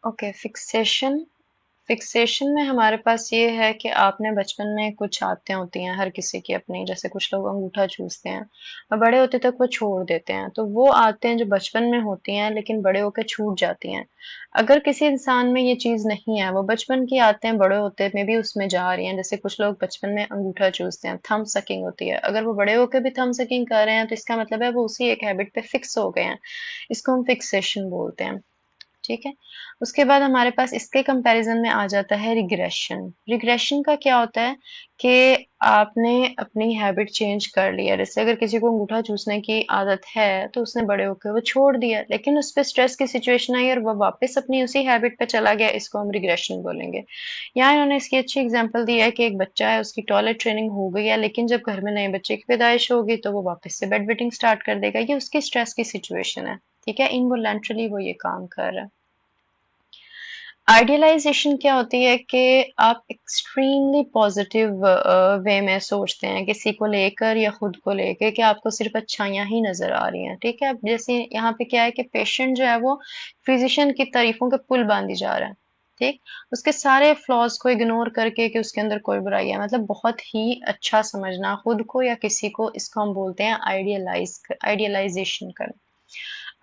Okay, fixation. Fixation में हमारे पास ये है कि आपने बचपन में कुछ आदतें होती हैं हर किसी की अपनी, जैसे कुछ लोग अंगूठा चूसते हैं और बड़े होते तक वो छोड़ देते हैं, तो वो आदतें जो बचपन में होती हैं लेकिन बड़े होकर छूट जाती हैं। अगर किसी इंसान में ये चीज नहीं है, वो बचपन की आदतें बड़े होते में भी उसमें जा रही हैं, जैसे कुछ लोग बचपन में अंगूठा चूसते हैं, थंब सकिंग होती है, अगर वो बड़े होकर भी थंब सकिंग कर रहे हैं तो इसका मतलब है वो उसी एक हैबिट पे फिक्स हो गए हैं। इसको हम फिक्सेशन बोलते हैं। ठीक है। उसके बाद हमारे पास इसके कंपैरिजन में आ जाता है रिग्रेशन। रिग्रेशन का क्या होता है कि आपने अपनी हैबिट चेंज कर लिया, जैसे अगर किसी को अंगूठा चूसने की आदत है तो उसने बड़े होकर वो छोड़ दिया, लेकिन उस पर स्ट्रेस की सिचुएशन आई और वो वापस अपनी उसी हैबिट पे चला गया, इसको हम रिग्रेशन बोलेंगे। यहाँ इन्होंने इसकी अच्छी एग्जांपल दी है कि एक बच्चा है, उसकी टॉयलेट ट्रेनिंग हो गई है, लेकिन जब घर में नए बच्चे की पैदाइश होगी तो वो वापस से बेड वेटिंग स्टार्ट कर देगा, ये उसकी स्ट्रेस की सिचुएशन है। ठीक है, इनवॉलेंटरली वो ये काम कर रहा है। आइडियलाइजेशन क्या होती है कि आप एक्सट्रीमली पॉजिटिव वे में सोचते हैं किसी को लेकर या खुद को लेकर कि आपको सिर्फ अच्छाइयाँ ही नजर आ रही हैं। ठीक है, अब जैसे यहाँ पे क्या है कि पेशेंट जो है वो फिजिशियन की तारीफों के पुल बांधी जा रहा है। ठीक, उसके सारे फ्लॉज को इग्नोर करके कि उसके अंदर कोई बुराई है, मतलब बहुत ही अच्छा समझना खुद को या किसी को, इसको हम बोलते हैं आइडियलाइजेशन करना।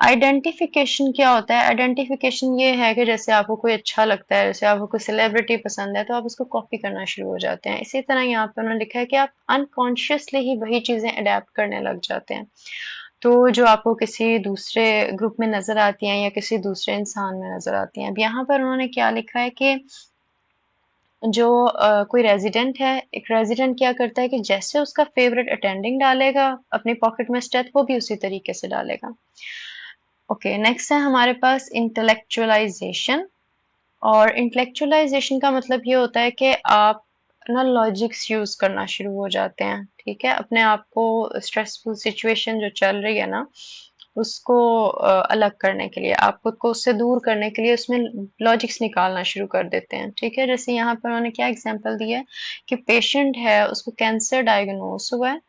आइडेंटिफिकेशन क्या होता है? आइडेंटिफिकेशन ये है कि जैसे आपको कोई अच्छा लगता है, जैसे आपको कोई सेलिब्रिटी पसंद है तो आप उसको कॉपी करना शुरू हो जाते हैं। इसी तरह यहाँ पे उन्होंने लिखा है कि आप अनकॉन्शियसली ही वही चीजें अडेप्ट करने लग जाते हैं। तो जो आपको किसी दूसरे ग्रुप में नजर आती हैं या किसी दूसरे इंसान में नजर आती हैं। अब यहाँ पर उन्होंने क्या लिखा है कि जो कोई रेजिडेंट है, एक रेजिडेंट क्या करता है कि जैसे उसका फेवरेट अटेंडिंग डालेगा अपनी पॉकेट में स्टेथ, वो भी उसी तरीके से डालेगा। ओके, नेक्स्ट है हमारे पास इंटेलेक्चुअलाइजेशन। और इंटेलेक्चुअलाइजेशन का मतलब ये होता है कि आप ना लॉजिक्स यूज करना शुरू हो जाते हैं। ठीक है, अपने आप को स्ट्रेसफुल सिचुएशन जो चल रही है ना उसको अलग करने के लिए, आप खुद को उससे दूर करने के लिए उसमें लॉजिक्स निकालना शुरू कर देते हैं। ठीक है, जैसे यहाँ पर उन्होंने क्या एग्जांपल दिया है कि पेशेंट है, उसको कैंसर डायग्नोस हुआ है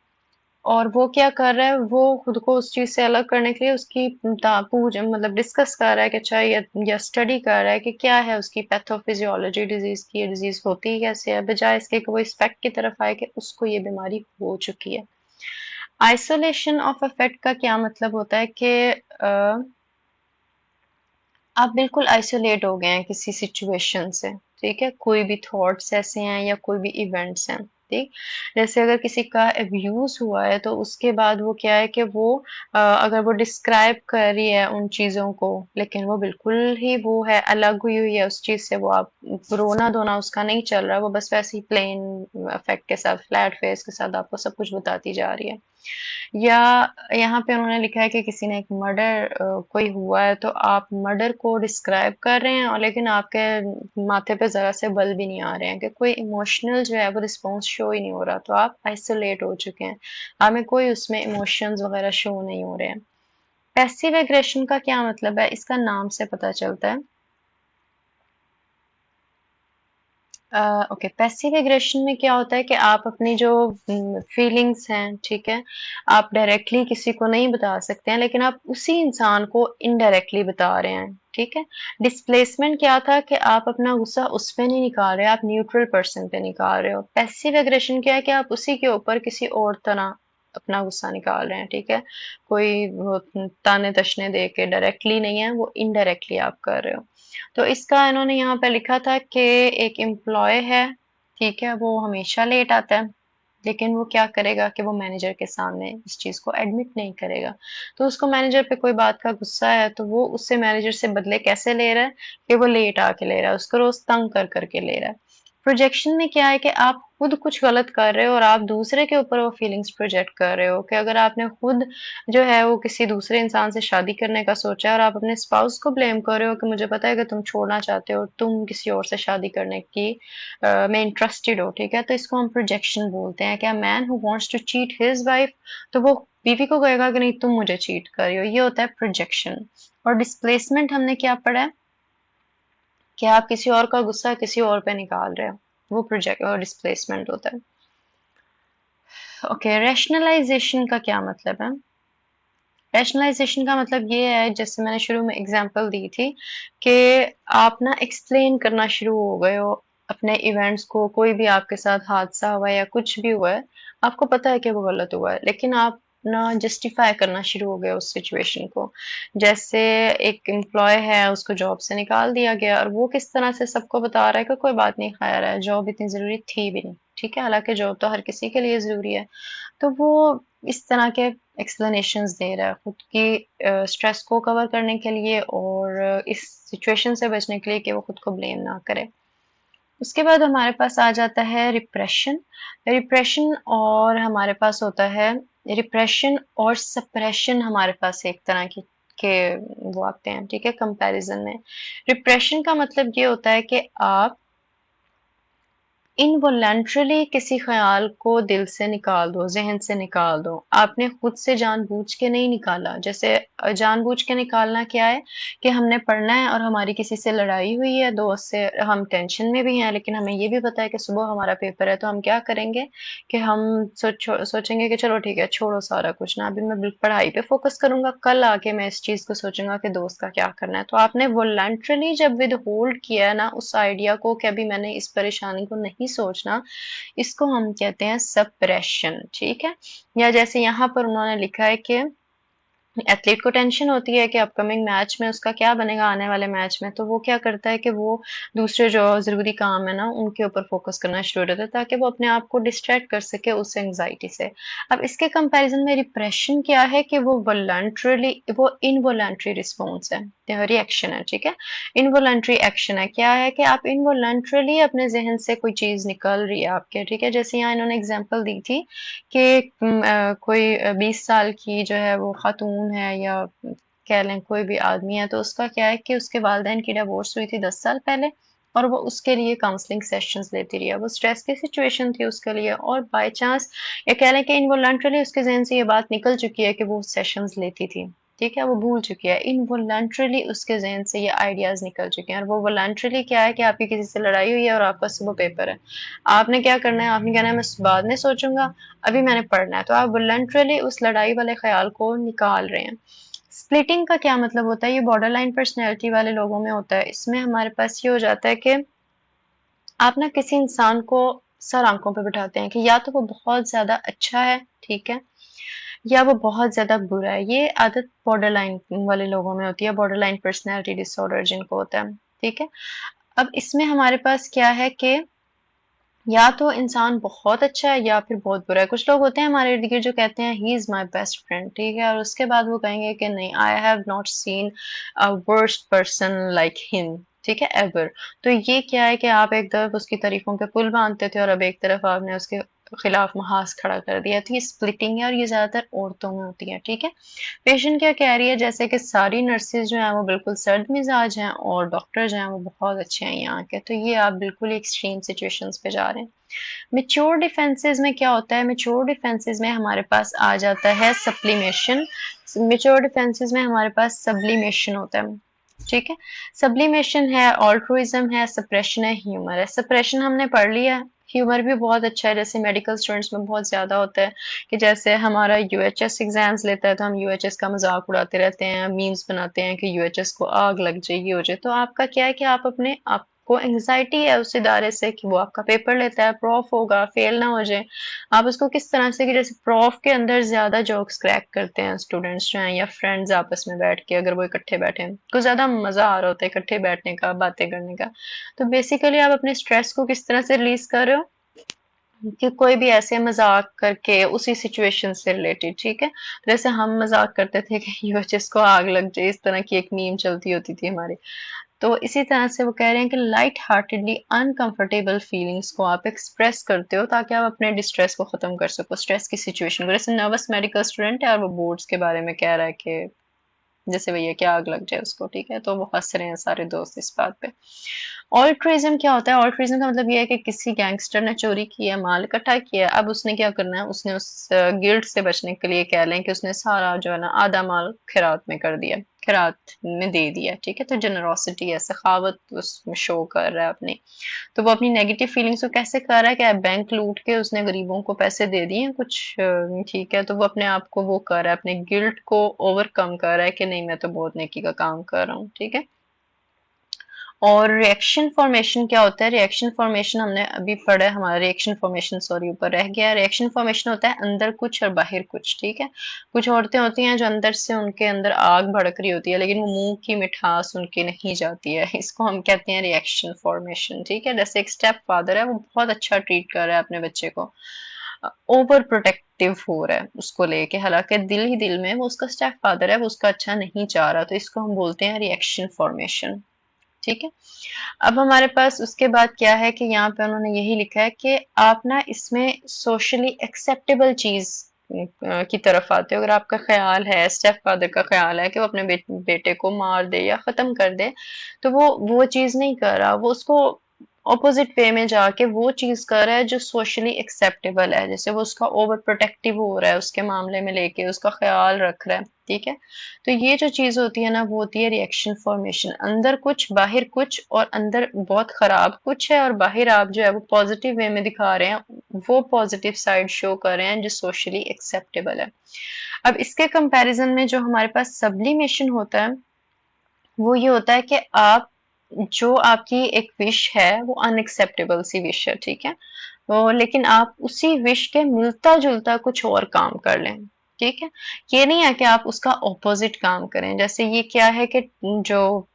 और वो क्या कर रहा है, वो खुद को उस चीज से अलग करने के लिए उसकी पूछ मतलब डिस्कस कर रहा है कि अच्छा या स्टडी कर रहा है कि क्या है उसकी पैथोफिजियोलॉजी डिजीज की, ये डिजीज होती ही कैसे है, बजाय इसके कि वो इस फैक्ट की तरफ आए कि उसको ये बीमारी हो चुकी है। आइसोलेशन ऑफ अफेक्ट का क्या मतलब होता है कि आप बिल्कुल आइसोलेट हो गए हैं किसी सिचुएशन से। ठीक है, कोई भी थॉट्स ऐसे हैं या कोई भी इवेंट्स हैं। ठीक, जैसे अगर किसी का अब्यूज हुआ है तो उसके बाद वो क्या है कि वो अगर वो डिस्क्राइब कर रही है उन चीजों को, लेकिन वो बिल्कुल ही वो है अलग हुई हुई है उस चीज से, वो आप रोना धोना उसका नहीं चल रहा, वो बस वैसे ही प्लेन अफेक्ट के साथ फ्लैट फेस के साथ आपको सब कुछ बताती जा रही है। या यहाँ पे उन्होंने लिखा है कि किसी ने एक मर्डर कोई हुआ है तो आप मर्डर को डिस्क्राइब कर रहे हैं और लेकिन आपके माथे पे जरा से बल भी नहीं आ रहे हैं कि कोई इमोशनल जो है वो रिस्पॉन्स शो ही नहीं हो रहा, तो आप आइसोलेट हो चुके हैं, हमें कोई उसमें इमोशंस वगैरह शो नहीं हो रहे हैं। पैसिव एग्रेशन का क्या मतलब है? इसका नाम से पता चलता है। ओके, पैसिव एग्रेशन में क्या होता है कि आप अपनी जो फीलिंग्स हैं, ठीक है, आप डायरेक्टली किसी को नहीं बता सकते हैं लेकिन आप उसी इंसान को इनडायरेक्टली बता रहे हैं। ठीक है, डिस्प्लेसमेंट क्या था कि आप अपना गुस्सा उस पे नहीं निकाल रहे, आप न्यूट्रल पर्सन पे निकाल रहे हो। पैसिव एग्रेशन क्या है कि आप उसी के ऊपर किसी और तरह अपना गुस्सा निकाल रहे हैं। ठीक है, कोई वो ताने तशने दे के डायरेक्टली नहीं है, वो इनडायरेक्टली आप कर रहे हो। तो इसका इन्होंने यहाँ पे लिखा था कि एक एम्प्लॉय है, ठीक है, वो हमेशा लेट आता है, लेकिन वो क्या करेगा कि वो मैनेजर के सामने इस चीज को एडमिट नहीं करेगा। तो उसको मैनेजर पे कोई बात का गुस्सा है तो वो उससे मैनेजर से बदले कैसे ले रहा है कि वो लेट आके ले रहा है, उसको रोज तंग कर करके ले रहा है। प्रोजेक्शन में क्या है कि आप खुद कुछ गलत कर रहे हो और आप दूसरे के ऊपर वो फीलिंग्स प्रोजेक्ट कर रहे हो, कि अगर आपने खुद जो है वो किसी दूसरे इंसान से शादी करने का सोचा है और आप अपने स्पाउस को ब्लेम कर रहे हो कि मुझे पता है कि तुम छोड़ना चाहते हो, तुम किसी और से शादी करने की में इंटरेस्टेड हो। ठीक है, तो इसको हम प्रोजेक्शन बोलते हैं। क्या man who wants to cheat his wife, तो वो बीवी को कहेगा कि नहीं तुम मुझे चीट कर रही हो, ये होता है प्रोजेक्शन। और डिस्प्लेसमेंट हमने क्या पढ़ा है कि आप किसी और का गुस्सा किसी और पे निकाल रहे हो, वो प्रोजेक्ट और डिस्प्लेसमेंट होता है। ओके, रैशनलाइजेशन का क्या मतलब है? रैशनलाइजेशन का मतलब ये है, जैसे मैंने शुरू में एग्जांपल दी थी, कि आप ना एक्सप्लेन करना शुरू हो गए हो अपने इवेंट्स को। कोई भी आपके साथ हादसा हुआ है या कुछ भी हुआ है, आपको पता है कि वो गलत हुआ है, लेकिन आप ना जस्टिफाई करना शुरू हो गए उस सिचुएशन को। जैसे एक एम्प्लॉय है, उसको जॉब से निकाल दिया गया और वो किस तरह से सबको बता रहा है कि कोई बात नहीं, खैर है, जॉब इतनी जरूरी थी भी नहीं, ठीक है, हालांकि जॉब तो हर किसी के लिए जरूरी है। तो वो इस तरह के एक्सप्लेनेशंस दे रहा है खुद की स्ट्रेस को कवर करने के लिए और इस सिचुएशन से बचने के लिए कि वो खुद को ब्लेम ना करे। उसके बाद हमारे पास आ जाता है रिप्रेशन। रिप्रेशन और हमारे पास होता है रिप्रेशन और सप्रेशन, हमारे पास एक तरह की के वो आते हैं, ठीक है, कंपैरिजन में। रिप्रेशन का मतलब ये होता है कि आप इनवॉलेंट्रली किसी ख्याल को दिल से निकाल दो, जहन से निकाल दो। आपने खुद से जानबूझ के नहीं निकाला। जैसे जानबूझ के निकालना क्या है कि हमने पढ़ना है और हमारी किसी से लड़ाई हुई है, दोस्त से, हम टेंशन में भी हैं, लेकिन हमें ये भी पता है कि सुबह हमारा पेपर है, तो हम क्या करेंगे कि हम सोचेंगे कि चलो ठीक है, छोड़ो सारा कुछ ना, अभी मैं पढ़ाई पे फोकस करूंगा, कल आके मैं इस चीज को सोचूंगा कि दोस्त का क्या करना है। तो आपने वॉलंटरली जब विद होल्ड किया है ना उस आइडिया को कि अभी मैंने इस परेशानी को नहीं सोचना, इसको हम कहते हैं सप्रेशन, ठीक है। या जैसे यहाँ पर उन्होंने लिखा है कि एथलीट को टेंशन होती है कि अपकमिंग मैच में उसका क्या बनेगा, आने वाले मैच में, तो वो क्या करता है कि वो दूसरे जो जरूरी काम है ना उनके ऊपर फोकस करना शुरू कर देता है, ताकि वो अपने आप को डिस्ट्रैक्ट कर सके उस एंजाइटी से। अब इसके कंपैरिजन में रिप्रेशन क्या है कि वो वॉलंटरली, वो इनवॉलंटरी रिस्पॉन्स है, रिएक्शन है, ठीक है। इनवॉलंटरी एक्शन है, क्या है कि आप इनवॉलंटरली अपने जहन से कोई चीज निकल रही है आपके, ठीक है। जैसे यहाँ इन्होंने एग्जाम्पल दी थी कि कोई 20 साल की जो है वो खातून है, या कह लें कोई भी आदमी है, तो उसका क्या है कि उसके वालिदैन की डिवोर्स हुई थी 10 साल पहले, और वो उसके लिए काउंसलिंग सेशंस लेती रही है। वो स्ट्रेस की सिचुएशन थी उसके लिए, और बाय चांस ये कह लें कि इनवॉलंटरली उसके जहन से ये बात निकल चुकी है कि वो सेशंस लेती थी, ठीक है, वो भूल चुकी है। इनवॉलंटरली उसके जहन से ये आइडियाज निकल चुके हैं, और वो वॉलंटरली क्या है कि आपकी किसी से लड़ाई हुई है और आपका सुबह पेपर है, आपने क्या करना है, आपने कहना है मैं बाद में सोचूंगा, अभी मैंने पढ़ना है, तो आप वॉलंटरली उस लड़ाई वाले ख्याल को निकाल रहे हैं। स्प्लिटिंग का क्या मतलब होता है, ये बॉर्डर लाइन पर्सनैलिटी वाले लोगों में होता है। इसमें हमारे पास ये हो जाता है कि आप ना किसी इंसान को सर आंखों पे बिठाते हैं कि या तो वो बहुत ज्यादा अच्छा है, ठीक है, या वो बहुत ज्यादा बुरा है। ये आदत बॉर्डर लाइन वाले लोगों में होती है, बॉर्डर लाइन पर्सनैलिटी डिसऑर्डर जिनको होता है, ठीक है। अब इसमें हमारे पास क्या है कि या तो इंसान बहुत अच्छा है या फिर बहुत बुरा है। कुछ लोग होते हैं हमारे इर्द गिर्द जो कहते हैं he is my best friend, ठीक है, और उसके बाद वो कहेंगे कि नहीं, I have not seen a worst person like him, ठीक है, एवर। तो ये क्या है कि आप एक तरफ उसकी तारीफों के पुल बांधते थे और अब एक तरफ आपने उसके खिलाफ महाज खड़ा कर दिया। तो ये स्प्लिटिंग है और ये ज्यादातर औरतों में होती है, ठीक है। पेशेंट क्या कह रही है, जैसे कि सारी नर्सेज जो हैं वो बिल्कुल सर्द मिजाज हैं और डॉक्टर जो हैं वो बहुत अच्छे हैं यहाँ के, तो ये आप बिल्कुल एक्सट्रीम सिचुएशंस पे जा रहे हैं। मेच्योर डिफेंसेस में क्या होता है, मेच्योर डिफेंसेस में हमारे पास आ जाता है सप्लीमेशन। मेच्योर डिफेंसेस में हमारे पास सब्लीमेशन होता है, ठीक है। सब्लीमेशन है, ऑल्ट्रुइज्म है, सप्रेशन है, ह्यूमर है। सप्रेशन हमने पढ़ लिया है। ह्यूमर भी बहुत अच्छा है, जैसे मेडिकल स्टूडेंट्स में बहुत ज्यादा होता है कि जैसे हमारा यूएचएस एग्जाम्स लेता है तो हम यूएचएस का मजाक उड़ाते रहते हैं, मीम्स बनाते हैं कि यूएचएस को आग लग जाए, ये हो जाए। तो आपका क्या है कि आप अपने आप को एंग्जाइटी है उस इदारे से कि वो आपका पेपर लेता है, प्रॉफ होगा, फेल ना हो जाए। आप उसको किस तरह से कि जैसे प्रॉफ के अंदर ज्यादा जोक्स क्रैक करते हैं स्टूडेंट्स जो हैं या फ्रेंड्स आपस में बैठ के, अगर वो इकट्ठे बैठे हैं, कुछ ज्यादा मजा आ रहा होता है इकट्ठे बैठने का, बातें करने का। तो बेसिकली आप अपने स्ट्रेस को किस तरह से रिलीज कर रहे हो कि कोई भी ऐसे मजाक करके उसी सिचुएशन से रिलेटेड, ठीक है। तो जैसे हम मजाक करते थे कि यूएचएस को आग लग जाए, इस तरह की एक मीम चलती होती थी हमारी। तो इसी तरह से वो कह रहे हैं कि लाइट हार्टेडली अनकंफर्टेबल फीलिंग्स को आप एक्सप्रेस करते हो ताकि आप अपने डिस्ट्रेस को खत्म कर सको, स्ट्रेस की सिचुएशन को। जैसे नर्वस मेडिकल स्टूडेंट है और वो बोर्ड्स के बारे में कह रहा है कि जैसे भैया क्या आग लग जाए उसको, ठीक है, तो वो हंस रहे हैं सारे दोस्त इस बात पे। ऑल्ट्रिज्म क्या होता है? ऑल्ट्रिज्म का मतलब ये है कि किसी गैंगस्टर ने चोरी की है, माल इकट्ठा किया है, अब उसने क्या करना है, उसने उस गिल्ट से बचने के लिए कह लें कि उसने सारा जो है ना आधा माल खैरात में कर दिया, खैरात में दे दिया, ठीक है। तो जेनरोसिटी है, सखावत उसमें शो कर रहा है अपनी। तो वो अपनी नेगेटिव फीलिंग्स को कैसे कर रहा है कि बैंक लूट के उसने गरीबों को पैसे दे दिए हैं कुछ, ठीक है। तो वो अपने आप को वो कर रहा है, अपने गिल्ट को ओवरकम कर रहा है कि नहीं मैं तो बहुत नेकी का काम कर रहा हूँ, ठीक है। और रिएक्शन फॉर्मेशन क्या होता है? रिएक्शन फॉर्मेशन हमने अभी पढ़ा है, हमारा रिएक्शन फॉर्मेशन सॉरी ऊपर रह गया। रिएक्शन फॉर्मेशन होता है अंदर कुछ और बाहर कुछ, ठीक है। कुछ औरतें होती हैं जो अंदर से उनके अंदर आग भड़क रही होती है, लेकिन वो मुंह की मिठास उनकी नहीं जाती है, इसको हम कहते हैं रिएक्शन फॉर्मेशन, ठीक है। जैसे एक स्टेप फादर है, वो बहुत अच्छा ट्रीट कर रहा है अपने बच्चे को, ओवर प्रोटेक्टिव हो रहा है उसको लेके, हालांकि दिल ही दिल में वो उसका स्टेप फादर है, वो उसका अच्छा नहीं चाह रहा, तो इसको हम बोलते हैं रिएक्शन फॉर्मेशन, ठीक है। अब हमारे पास उसके बाद क्या है कि यहाँ पे उन्होंने यही लिखा है कि आप ना इसमें सोशली एक्सेप्टेबल चीज की तरफ आते हो। अगर आपका ख्याल है, स्टेप फादर का ख्याल है कि वो अपने बेटे को मार दे या खत्म कर दे, तो वो चीज नहीं कर रहा, वो उसको ऑपोजिट वे में जाके वो चीज कर रहा है जो सोशली एक्सेप्टेबल है। जैसे वो उसका ओवर प्रोटेक्टिव हो रहा है, उसके मामले में लेके उसका ख्याल रख रहा है, ठीक है। तो ये जो चीज होती है ना, वो होती है रिएक्शन फॉर्मेशन, अंदर कुछ बाहर कुछ, और अंदर बहुत खराब कुछ है और बाहर आप जो है वो पॉजिटिव वे में दिखा रहे हैं, वो पॉजिटिव साइड शो कर रहे हैं जो सोशली एक्सेप्टेबल है। अब इसके कंपैरिजन में जो हमारे पास सब्लिमेशन होता है, वो ये होता है कि आप जो आपकी एक विश है वो अनएक्सेप्टेबल सी विश है, ठीक है। तो लेकिन आप उसी विश के मिलता जुलता कुछ और काम कर लें, ठीक है। ये नहीं है कि आप उसका ऑपोजिट काम करें। जैसे ये क्या है कि जो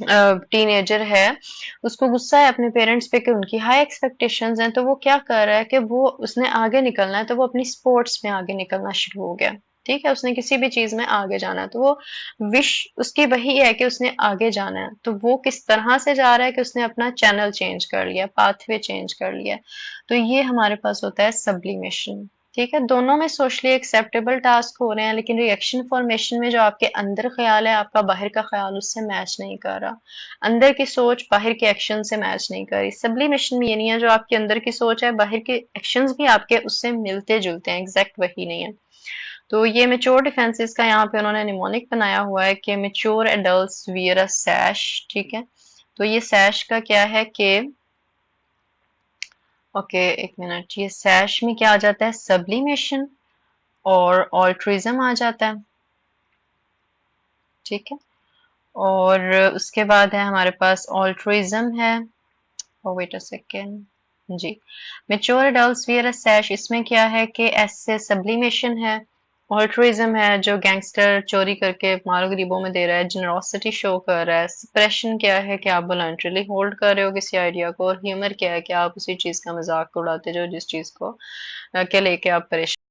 टीनेजर है, उसको गुस्सा है अपने पेरेंट्स पे कि उनकी हाई एक्सपेक्टेशंस हैं, तो वो क्या कर रहा है कि वो उसने आगे निकलना है, तो वो अपनी स्पोर्ट्स में आगे निकलना शुरू हो गया, ठीक है। उसने किसी भी चीज में आगे जाना है, तो वो विश उसकी वही है कि उसने आगे जाना है। तो वो किस तरह से जा रहा है कि उसने अपना चैनल चेंज कर लिया, पाथवे चेंज कर लिया। तो ये हमारे पास होता है सब्लिमेशन, ठीक है। दोनों में सोशली एक्सेप्टेबल टास्क हो रहे हैं, लेकिन रिएक्शन फॉर्मेशन में जो आपके अंदर ख्याल है, आपका बाहर का ख्याल उससे मैच नहीं कर रहा, अंदर की सोच बाहर के एक्शन से मैच नहीं कर रही। सब्लिमेशन में ये नहीं है, जो आपके अंदर की सोच है बाहर के एक्शंस भी आपके उससे मिलते जुलते हैं, एग्जैक्ट वही नहीं है। तो ये मेच्योर डिफेंसेस का यहाँ पे उन्होंने निमोनिक बनाया हुआ है कि मेच्योर एडल्ट्स वियर अ सैश, ठीक है। तो ये सैश का क्या है कि ओके एक मिनट, ये सैश में क्या आ जाता है, सब्लिमेशन और ऑल्ट्रिज्म आ जाता है, ठीक है। और उसके बाद है हमारे पास ऑल्ट्रिज्म है, और वेट अ सेकेंड जी, mature adults wear a sash, इसमें क्या है कि एस से सब्लिमेशन है। ऑल्ट्रिज्म है, जो गैंगस्टर चोरी करके माल गरीबों में दे रहा है, जनरोसिटी शो कर रहा है। सप्रेशन क्या है कि आप वॉलंटरली होल्ड कर रहे हो किसी आइडिया को, और ह्यूमर क्या है कि आप उसी चीज का मजाक उड़ाते जो जिस चीज को के लेके आप परेशान